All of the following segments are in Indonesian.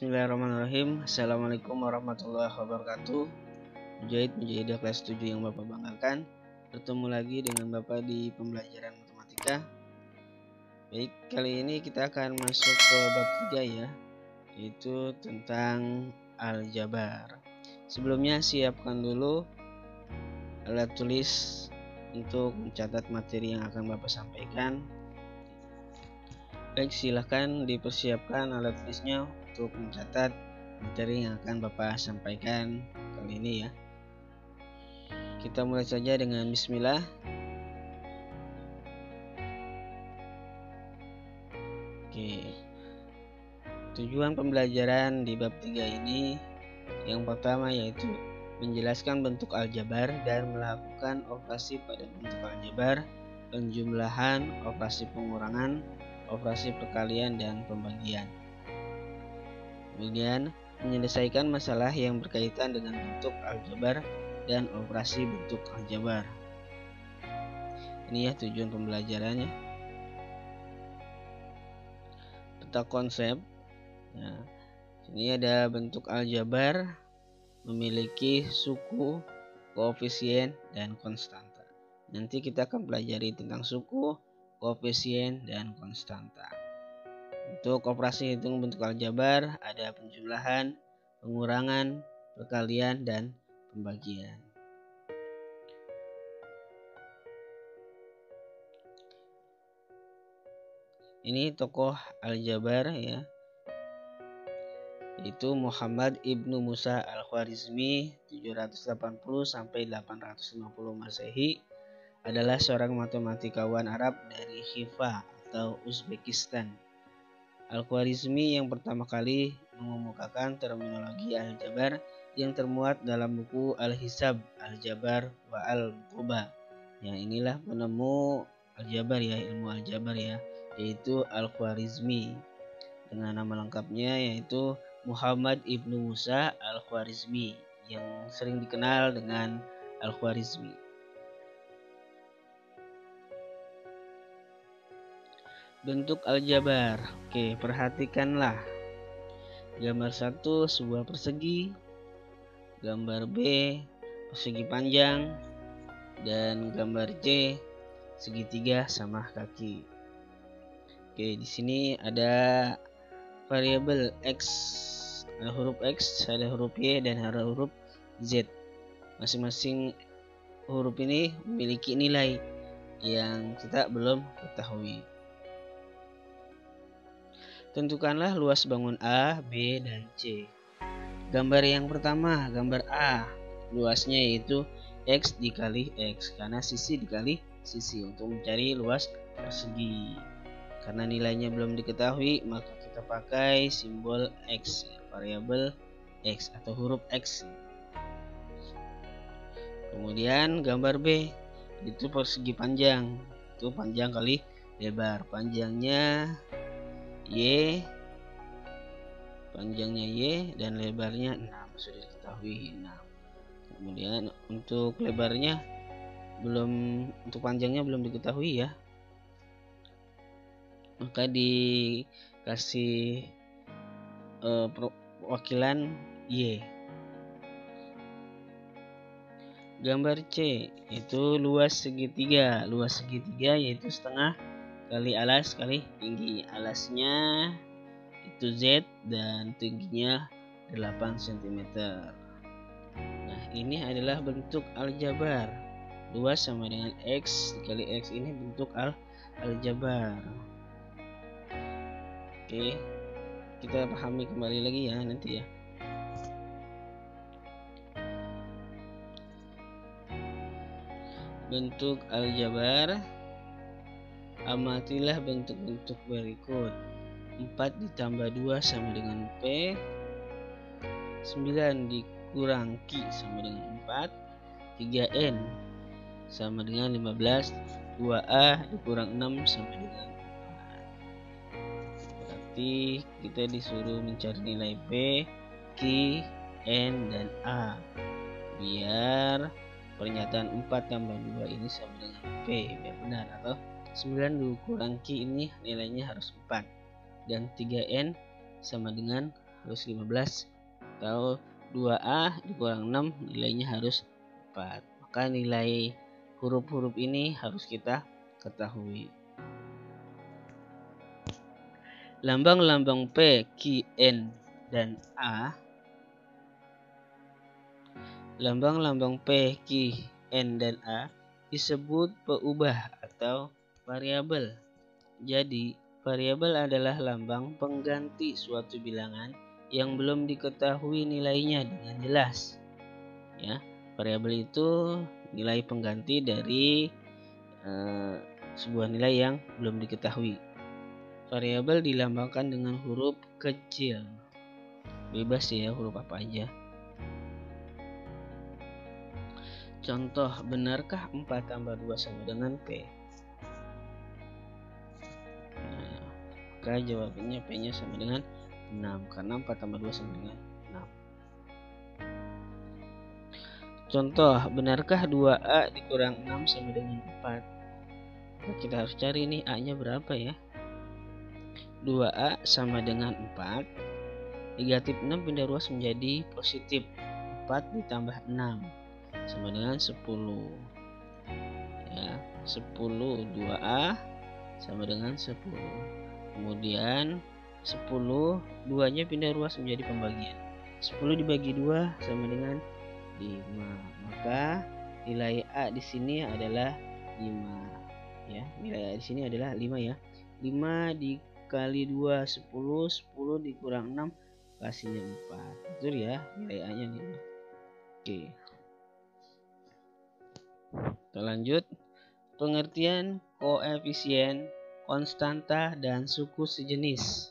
Bismillahirrahmanirrahim. Assalamualaikum warahmatullahi wabarakatuh. Mujahidah kelas 7 yang Bapak banggakan. Bertemu lagi dengan Bapak di pembelajaran matematika. Baik, kali ini kita akan masuk ke bab 3 ya, yaitu tentang aljabar. Sebelumnya siapkan dulu alat tulis untuk mencatat materi yang akan Bapak sampaikan. Baik, silahkan dipersiapkan alat tulisnya untuk mencatat materi yang akan Bapak sampaikan kali ini ya. Kita mulai saja dengan bismillah. Oke. Tujuan pembelajaran di bab 3 ini yang pertama yaitu menjelaskan bentuk aljabar dan melakukan operasi pada bentuk aljabar, penjumlahan, operasi pengurangan, operasi perkalian dan pembagian. Kemudian menyelesaikan masalah yang berkaitan dengan bentuk aljabar dan operasi bentuk aljabar. Ini ya tujuan pembelajarannya. Peta konsep. Nah, ini ada bentuk aljabar memiliki suku, koefisien, dan konstanta. Nanti kita akan pelajari tentang suku, koefisien, dan konstanta. Untuk operasi hitung bentuk aljabar ada penjumlahan, pengurangan, perkalian, dan pembagian. Ini tokoh aljabar ya, yaitu Muhammad ibnu Musa al-Khwarizmi 780 sampai 850 Masehi, adalah seorang matematikawan Arab dari Khiva atau Uzbekistan. Al-Khwarizmi yang pertama kali mengemukakan terminologi aljabar yang termuat dalam buku Al-Hisab, Al-Jabar, wa Al-Quba. Ya, inilah penemu aljabar ya, ilmu aljabar ya, yaitu Al-Khwarizmi. Dengan nama lengkapnya yaitu Muhammad ibnu Musa al-Khwarizmi yang sering dikenal dengan Al-Khwarizmi. Bentuk aljabar. Oke, perhatikanlah. Gambar 1 sebuah persegi, gambar B persegi panjang, dan gambar C segitiga sama kaki. Oke, di sini ada variabel X, ada huruf X, ada huruf Y, dan ada huruf Z. Masing-masing huruf ini memiliki nilai yang kita belum ketahui. Tentukanlah luas bangun A, B, dan C. Gambar yang pertama, gambar A, luasnya yaitu X dikali X, karena sisi dikali sisi untuk mencari luas persegi. Karena nilainya belum diketahui, maka kita pakai simbol X, variabel X atau huruf X. Kemudian gambar B, itu persegi panjang, itu panjang kali lebar, panjangnya Y, dan lebarnya 6, sudah diketahui 6. Kemudian untuk lebarnya untuk panjangnya belum diketahui ya, maka dikasih perwakilan Y. Gambar C itu luas segitiga yaitu setengah kali alas kali tinggi. Alasnya itu Z dan tingginya 8 cm. Nah, ini adalah bentuk aljabar. Luas sama dengan X dikali X, ini bentuk aljabar. Oke, kita pahami kembali lagi ya nanti ya. Bentuk aljabar. Amatilah bentuk-bentuk berikut. 4 ditambah 2 sama dengan P. 9 dikurang Q sama dengan 4. 3N sama dengan 15. 2A dikurang 6 sama dengan 4. Berarti kita disuruh mencari nilai P, Q, N, dan A. Biar pernyataan 4 tambah 2 ini sama dengan P, biar benar, atau 9 dikurang Q ini nilainya harus 4, dan 3N sama dengan harus 15, atau 2A dikurang 6 nilainya harus 4. Maka nilai huruf-huruf ini harus kita ketahui. Lambang-lambang P, Q, N, dan A. Lambang-lambang P, Q, N, dan A disebut peubah atau variabel. Jadi, variabel adalah lambang pengganti suatu bilangan yang belum diketahui nilainya dengan jelas. Ya, variabel itu nilai pengganti dari sebuah nilai yang belum diketahui. Variabel dilambangkan dengan huruf kecil. Bebas ya, huruf apa aja. Contoh, benarkah 4 tambah 2 sama dengan P? Nah, maka jawabannya P-nya sama dengan 6, karena 4 tambah 2 sama dengan 6. Contoh, benarkah 2A dikurang 6 sama dengan 4? Nah, kita harus cari nih A-nya berapa ya. 2A sama dengan 4. Negatif 6 pindah ruas menjadi positif. 4 ditambah 6 sama dengan 10. Ya, 10 2A sama dengan 10. Kemudian 10 2-nya pindah ruas menjadi pembagian. 10 dibagi 2 sama dengan 5. Maka nilai A di sini adalah 5. Ya, nilai A di sini adalah 5 ya. 5 dikali 2 10, 10 dikurang 6 hasilnya 4. Betul ya, nilai A-nya 5. Oke. Kita lanjut. Pengertian koefisien, konstanta, dan suku sejenis.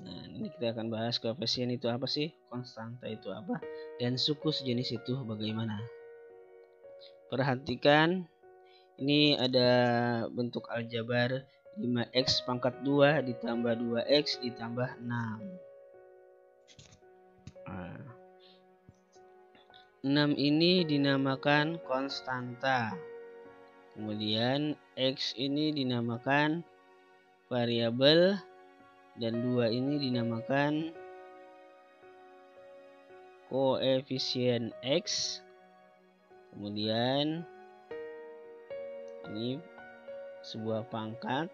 Nah, ini kita akan bahas koefisien itu apa sih, konstanta itu apa, dan suku sejenis itu bagaimana. Perhatikan, ini ada bentuk aljabar 5x pangkat 2 ditambah 2x ditambah 6. Nah, 6 ini dinamakan konstanta. Kemudian X ini dinamakan variabel dan 2 ini dinamakan koefisien X. Kemudian ini sebuah pangkat.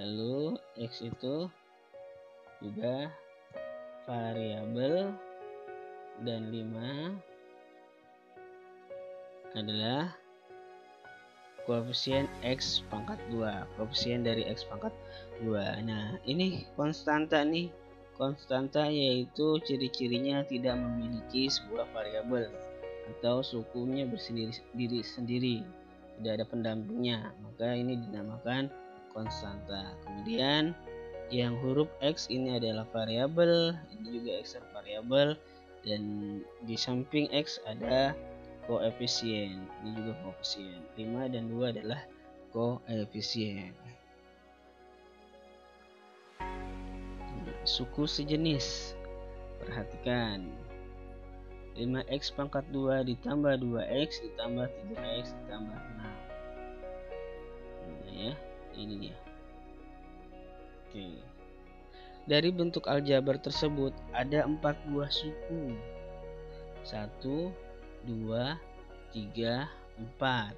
Lalu X itu juga variabel dan 5 adalah koefisien X pangkat 2, koefisien dari X pangkat 2. Nah, ini konstanta nih. Konstanta yaitu ciri-cirinya tidak memiliki sebuah variabel atau sukunya bersendiri sendiri, tidak ada pendampingnya. Maka ini dinamakan konstanta. Kemudian yang huruf X ini adalah variabel, ini juga X variabel, dan di samping X ada koefisien. Ini juga koefisien. 5 dan 2 adalah koefisien. Suku sejenis. Perhatikan. 5x pangkat 2 ditambah 2x ditambah 3x ditambah 6. Nah, ya, ini dia. Oke. Dari bentuk aljabar tersebut ada 4 buah suku. 1, 2, 3, 4.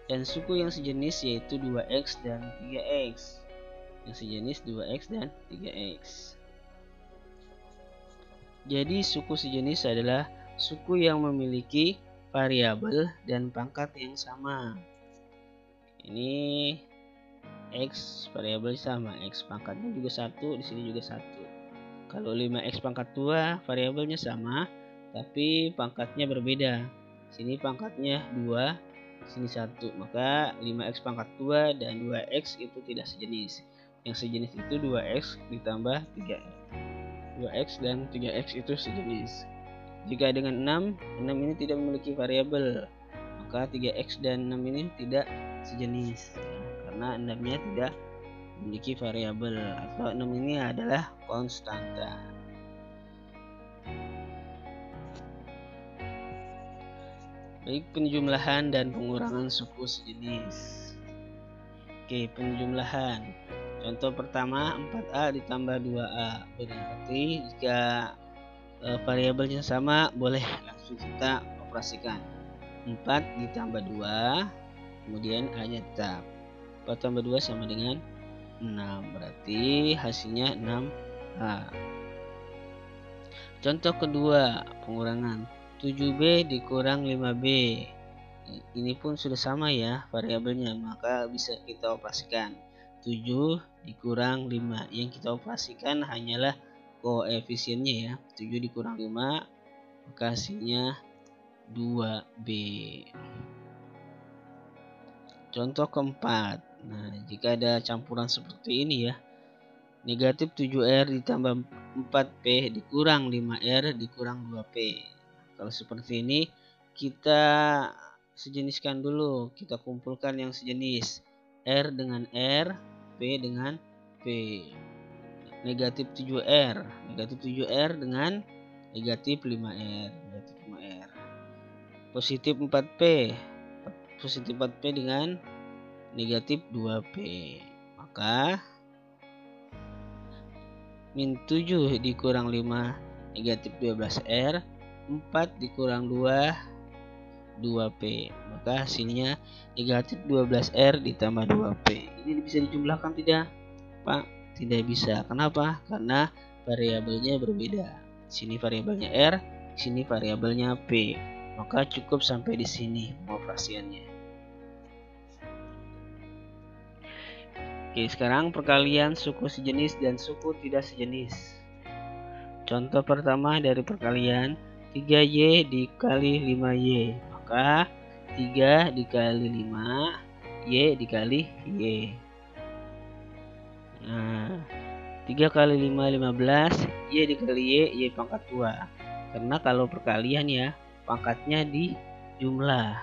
Dan suku yang sejenis yaitu 2x dan 3x. Yang sejenis 2x dan 3x. Jadi suku sejenis adalah suku yang memiliki variabel dan pangkat yang sama. Ini X variabel sama, X pangkatnya juga 1, di sini juga 1. Kalau 5x pangkat 2 variabelnya sama, tapi pangkatnya berbeda. Sini pangkatnya 2, sini 1. Maka 5x pangkat 2 dan 2x itu tidak sejenis. Yang sejenis itu 2x ditambah 3x. 2x dan 3x itu sejenis. Jika dengan 6 ini tidak memiliki variabel, maka 3x dan 6 ini tidak sejenis. Karena 6-nya tidak memiliki variabel, atau 6 ini adalah konstanta. Baik, penjumlahan dan pengurangan suku sejenis. Oke, penjumlahan. Contoh pertama 4A ditambah 2A. Berarti jika variabelnya sama, boleh langsung kita operasikan. 4 ditambah 2, kemudian A-nya tetap. 4 tambah 2 sama dengan 6. Berarti hasilnya 6A. Contoh kedua, pengurangan. 7B dikurang 5B. Ini pun sudah sama ya variabelnya, maka bisa kita operasikan. 7 dikurang 5. Yang kita operasikan hanyalah koefisiennya ya. 7 dikurang 5, maka hasilnya 2B. Contoh keempat. Nah, jika ada campuran seperti ini ya. Negatif 7R ditambah 4P dikurang 5R dikurang 2P. Kalau seperti ini kita sejeniskan dulu. Kita kumpulkan yang sejenis. R dengan R, P dengan P. Negatif 7R. Negatif 7R dengan negatif 5R. Negatif 5R. Positif 4P. Positif 4P dengan negatif 2P. Maka min 7 dikurang 5 negatif 12R. 4 dikurang 2 2P. Maka hasilnya negatif 12R ditambah 2P. Ini bisa dijumlahkan tidak, Pak? Tidak bisa. Kenapa? Karena variabelnya berbeda. Sini variabelnya R, sini variabelnya P. Maka cukup sampai di sini pengoperasiannya. Oke, sekarang perkalian suku sejenis dan suku tidak sejenis. Contoh pertama dari perkalian 3Y dikali 5Y. Maka 3 dikali 5, Y dikali Y. Nah, 3 kali 5, 15, Y dikali Y pangkat 2. Karena kalau perkalian ya, pangkatnya di jumlah.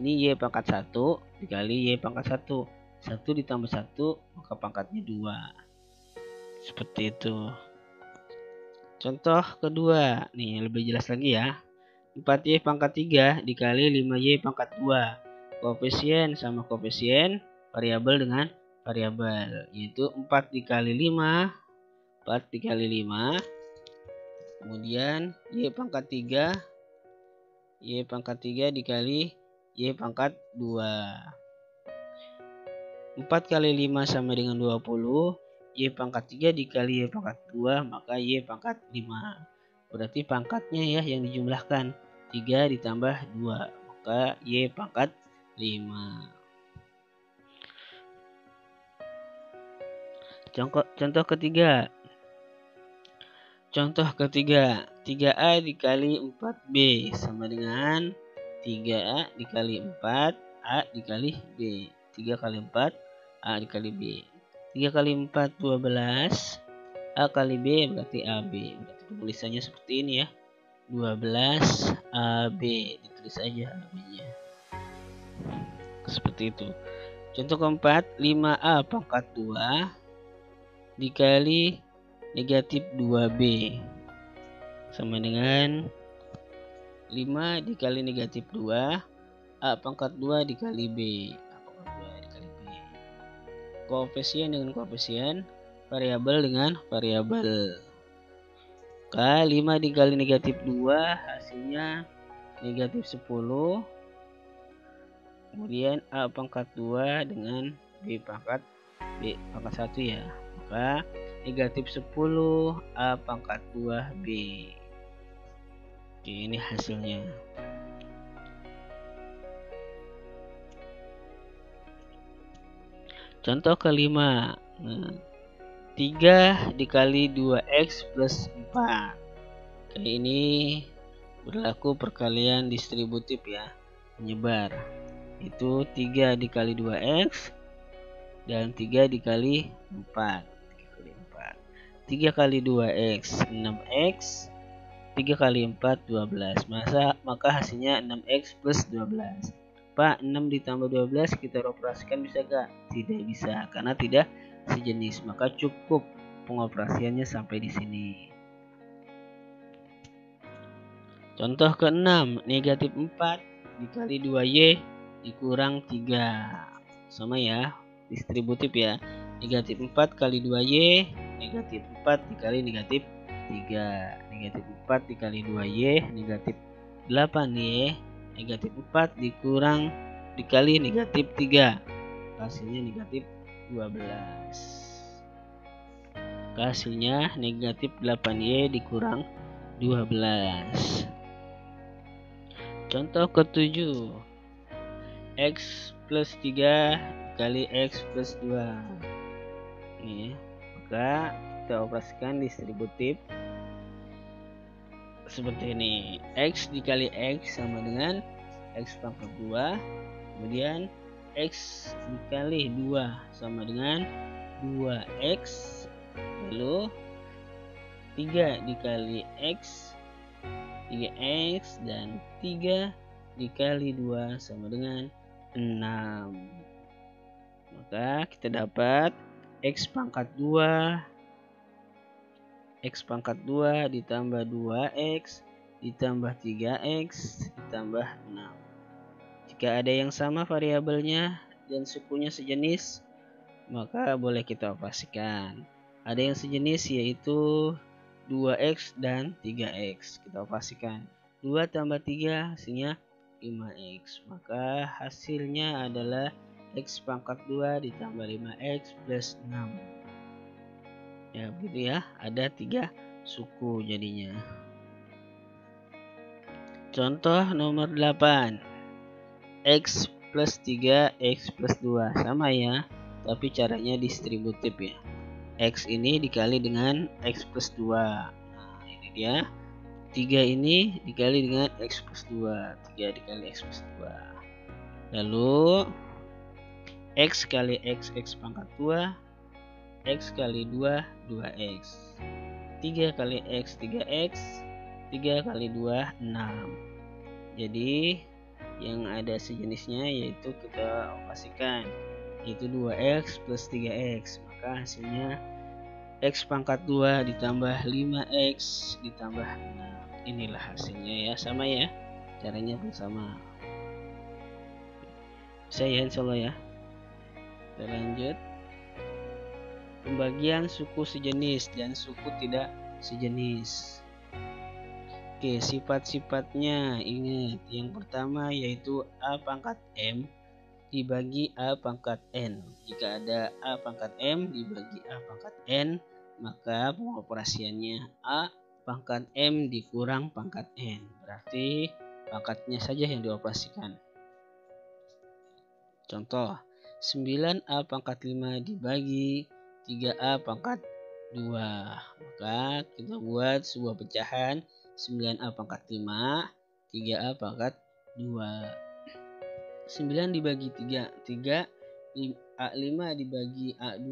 Ini Y pangkat 1 dikali Y pangkat 1. 1 ditambah 1, maka pangkatnya 2. Seperti itu. Contoh kedua, nih lebih jelas lagi ya. 4Y pangkat 3 dikali 5Y pangkat 2. Koefisien sama koefisien, variabel dengan variabel, yaitu 4 dikali 5, 4 dikali 5, kemudian Y pangkat 3, Y pangkat 3 dikali Y pangkat 2. 4 kali 5 sama dengan 20, Y pangkat 3 dikali Y pangkat 2, maka Y pangkat 5. Berarti pangkatnya ya yang dijumlahkan, 3 ditambah 2, maka Y pangkat 5. Contoh ketiga. Contoh ketiga, 3A dikali 4B sama dengan 3A dikali 4, A dikali B. 3 kali 4, A dikali B. 3 kali 4, 12. A kali B berarti AB. Berarti penulisannya seperti ini ya. 12 AB. Ditulis aja AB-nya. Seperti itu. Contoh keempat, 5A pangkat 2 dikali negatif 2B sama dengan 5 dikali negatif 2, A pangkat 2 dikali B. A pangkat 2 dikali B. Koefisien dengan koefisien, variabel dengan variabel. Maka 5 dikali negatif 2 hasilnya negatif 10. Kemudian A pangkat 2 dengan B pangkat 1 ya. Maka negatif 10 A pangkat 2 B. Oke, ini hasilnya. Contoh kelima. 3 dikali 2X plus 4. Kali ini berlaku perkalian distributif ya, menyebar. Itu 3 dikali 2X dan 3 dikali 4. 3 kali 2X 6X, 3 kali 4 12. Maka hasilnya 6X plus 12. Pak, 6 ditambah 12 kita operasikan bisa gak? Tidak bisa karena tidak sejenis. Maka cukup pengoperasiannya sampai di sini. Contoh ke-6, negatif 4 dikali 2Y dikurang 3. Sama ya, distributif ya. Negatif 4 kali 2Y, negatif 4 dikali negatif 3. Negatif 4 dikali 2Y, negatif 8Y, negatif 4 dikurang dikali negatif 3. Hasilnya negatif 12. Hasilnya negatif 8Y dikurang 12. Contoh ke-7. X plus 3 kali X plus 2. Nih, maka kita operasikan distributif seperti ini. X dikali X sama dengan X pangkat 2. Kemudian X dikali 2 sama dengan 2X. Lalu 3 dikali X, 3X, dan 3 dikali 2 sama dengan 6. Maka kita dapat X pangkat 2 ditambah 2X ditambah 3X ditambah 6. Jika ada yang sama variabelnya dan sukunya sejenis, maka boleh kita operasikan. Ada yang sejenis yaitu 2X dan 3X. Kita operasikan. 2 tambah 3 hasilnya 5X. Maka hasilnya adalah X pangkat 2 ditambah 5X plus 6. Ya begitu ya. Ada 3 suku jadinya. Contoh nomor 8. X plus 3 X plus 2. Sama ya. Tapi caranya distributif ya. X ini dikali dengan X plus 2. Nah ini dia. 3 ini dikali dengan X plus 2. 3 dikali X plus 2. Lalu X kali X pangkat 2. X kali 2 2X. 3 kali X 3X. 3 kali 2 6. Jadi yang ada sejenisnya yaitu kita operasikan, yaitu 2X plus 3X. Maka hasilnya X pangkat 2 ditambah 5X ditambah 6. Inilah hasilnya ya. Sama ya. Caranya pun sama. Bisa ya insyaallah ya. Kita lanjut. Pembagian suku sejenis dan suku tidak sejenis. Oke, sifat-sifatnya ingat. Yang pertama yaitu A pangkat M dibagi A pangkat N. Jika ada A pangkat M dibagi A pangkat N, maka pengoperasiannya A pangkat M dikurang pangkat N. Berarti pangkatnya saja yang dioperasikan. Contoh, 9A pangkat 5 dibagi 3A pangkat 2. Maka kita buat sebuah pecahan 9A pangkat 5, 3A pangkat 2. 9 dibagi 3, 3 A5 dibagi A2,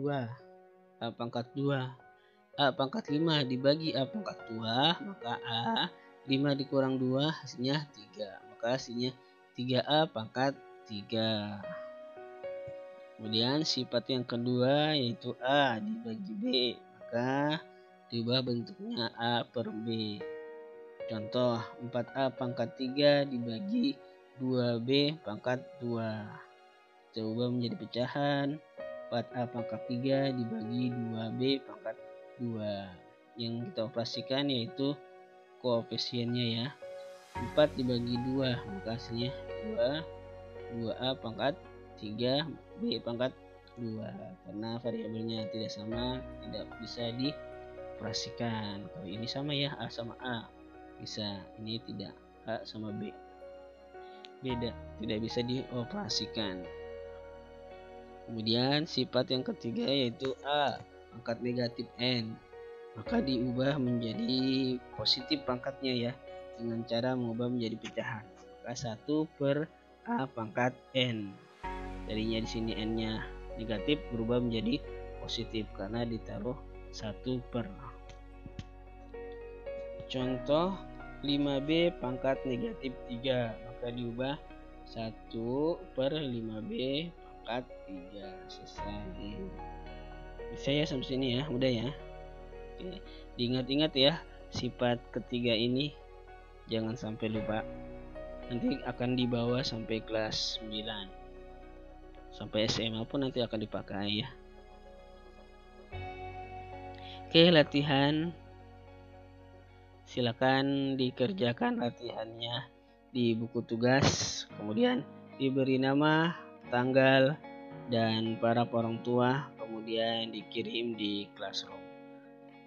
A pangkat 2. A pangkat 5 dibagi A pangkat 2, maka A 5 dikurang 2 hasilnya 3. Maka hasilnya 3A pangkat 3. Kemudian sifat yang kedua yaitu A dibagi B, maka diubah bentuknya A per B. Contoh, 4A pangkat 3 dibagi 2B pangkat 2. Kita ubah menjadi pecahan 4A pangkat 3 dibagi 2B pangkat 2. Yang kita operasikan yaitu koefisiennya ya. 4 dibagi 2 maka hasilnya 2. 2A pangkat 3 B pangkat 2. Karena variabelnya tidak sama, tidak bisa dioperasikan. Kalau ini sama ya, A sama A bisa, ini tidak, A sama B beda, tidak bisa dioperasikan. Kemudian sifat yang ketiga yaitu A pangkat negatif N, maka diubah menjadi positif pangkatnya ya, dengan cara mengubah menjadi pecahan. Maka 1 per A pangkat N. Tadinya di sini N-nya negatif berubah menjadi positif karena ditaruh 1 per. Contoh 5B pangkat negatif 3, maka diubah 1 per 5B pangkat 3. Selesai. Bisa ya sampai sini ya, mudah ya. Oke. Diingat-ingat ya sifat ketiga ini, jangan sampai lupa. Nanti akan dibawa sampai kelas 9. Sampai SMA pun nanti akan dipakai ya. Oke, latihan. Silakan dikerjakan latihannya di buku tugas, kemudian diberi nama, tanggal, dan para orang tua, kemudian dikirim di classroom.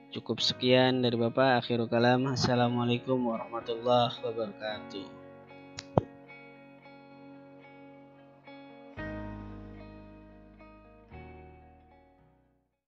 Cukup sekian dari Bapak. Akhirul kalam. Assalamualaikum warahmatullahi wabarakatuh.